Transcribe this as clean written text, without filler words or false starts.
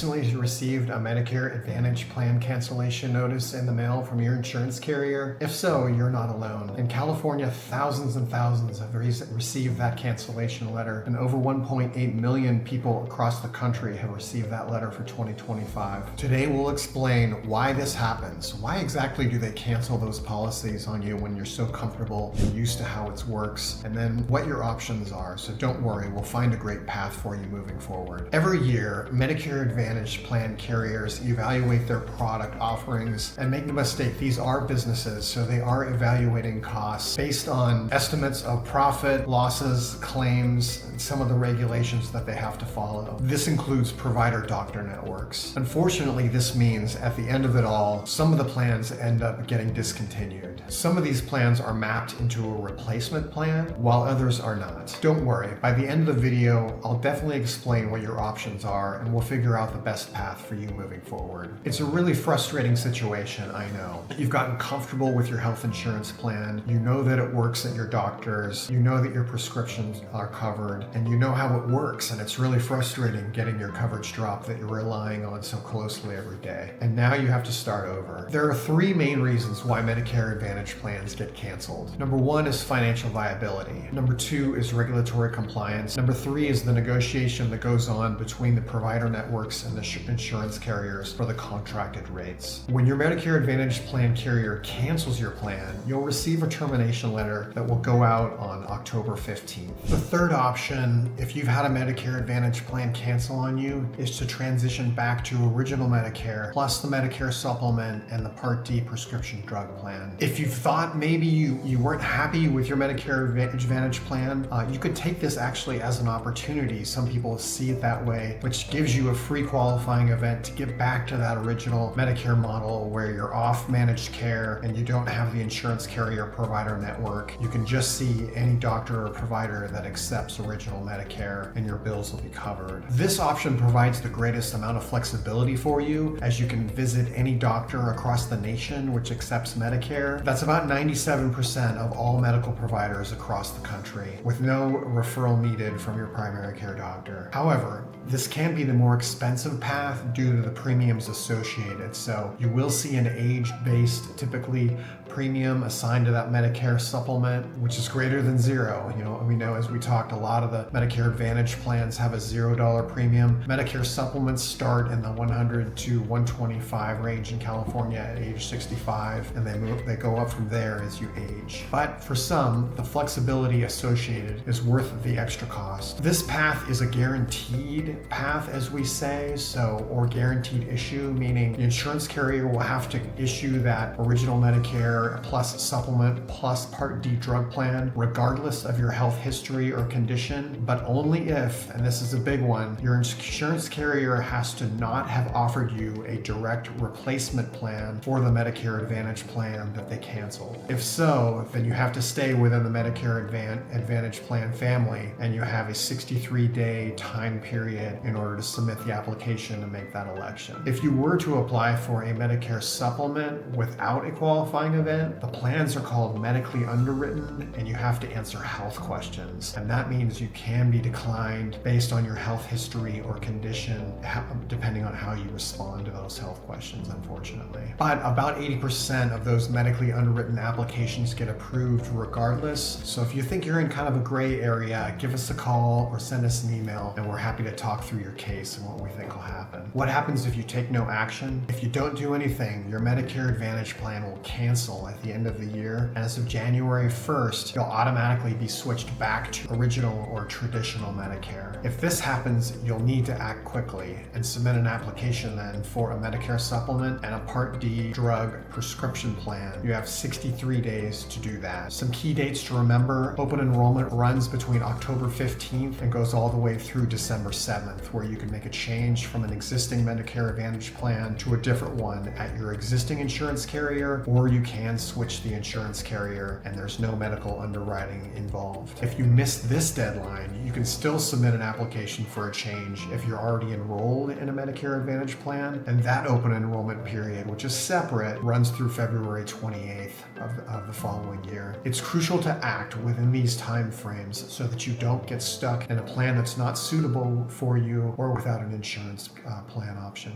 recently received a Medicare Advantage plan cancellation notice in the mail from your insurance carrier? If so, you're not alone. In California, thousands and thousands have received that cancellation letter, and over 1.8 million people across the country have received that letter for 2025. Today, we'll explain why this happens. Why exactly do they cancel those policies on you when you're so comfortable and used to how it works, and then what your options are. So don't worry, we'll find a great path for you moving forward. Every year, Medicare Advantage plan carriers evaluate their product offerings, and make no mistake, these are businesses, so they are evaluating costs based on estimates of profit, losses, claims, and some of the regulations that they have to follow. This includes provider doctor networks. Unfortunately, this means at the end of it all, some of the plans end up getting discontinued. Some of these plans are mapped into a replacement plan, while others are not. Don't worry, by the end of the video, I'll definitely explain what your options are, and we'll figure out the best path for you moving forward. It's a really frustrating situation, I know. You've gotten comfortable with your health insurance plan, you know that it works at your doctors, you know that your prescriptions are covered, and you know how it works, and it's really frustrating getting your coverage dropped that you're relying on so closely every day. And now you have to start over. There are three main reasons why Medicare Advantage plans get canceled. Number one is financial viability. Number two is regulatory compliance. Number three is the negotiation that goes on between the provider networks and the insurance carriers for the contracted rates. When your Medicare Advantage plan carrier cancels your plan, you'll receive a termination letter that will go out on October 15th. The third option, if you've had a Medicare Advantage plan cancel on you, is to transition back to original Medicare, plus the Medicare supplement and the Part D prescription drug plan. If you thought maybe you weren't happy with your Medicare Advantage plan, you could take this actually as an opportunity. Some people see it that way, which gives you a free qualifying event to get back to that original Medicare model where you're off managed care and you don't have the insurance carrier provider network. You can just see any doctor or provider that accepts original Medicare, and your bills will be covered. This option provides the greatest amount of flexibility for you, as you can visit any doctor across the nation which accepts Medicare. That's about 97% of all medical providers across the country, with no referral needed from your primary care doctor. However, this can be the more expensive path due to the premiums associated. So you will see an age-based, typically, premium assigned to that Medicare supplement, which is greater than zero. You know, we know, as we talked, a lot of the Medicare Advantage plans have a $0 premium. Medicare supplements start in the $100 to $125 range in California at age 65, and they go up from there as you age. But for some, the flexibility associated is worth the extra cost. This path is a guaranteed path, as we say, or guaranteed issue, meaning the insurance carrier will have to issue that original Medicare plus supplement plus Part D drug plan, regardless of your health history or condition, but only if, and this is a big one, your insurance carrier has to not have offered you a direct replacement plan for the Medicare Advantage plan that they canceled. If so, then you have to stay within the Medicare Advantage plan family, and you have a 63-day time period in order to submit the application and make that election. If you were to apply for a Medicare supplement without a qualifying event, the plans are called medically underwritten, and you have to answer health questions. And that means you can be declined based on your health history or condition, depending on how you respond to those health questions, unfortunately. But about 80% of those medically underwritten applications get approved regardless. So if you think you're in kind of a gray area, give us a call or send us an email, and we're happy to talk through your case and what we think will happen. What happens if you take no action? If you don't do anything, your Medicare Advantage plan will cancel at the end of the year, and as of January 1st, you'll automatically be switched back to original or traditional Medicare. If this happens, you'll need to act quickly and submit an application then for a Medicare supplement and a Part D drug prescription plan. You have 63 days to do that. Some key dates to remember: open enrollment runs between October 15th and goes all the way through December 7th, where you can make a change from an existing Medicare Advantage plan to a different one at your existing insurance carrier, or you can switch the insurance carrier and there's no medical underwriting involved. If you miss this deadline, you can still submit an application for a change if you're already enrolled in a Medicare Advantage plan, and that open enrollment period, which is separate, runs through February 28th of the following year. It's crucial to act within these time frames so that you don't get stuck in a plan that's not suitable for you or without an insurance plan option.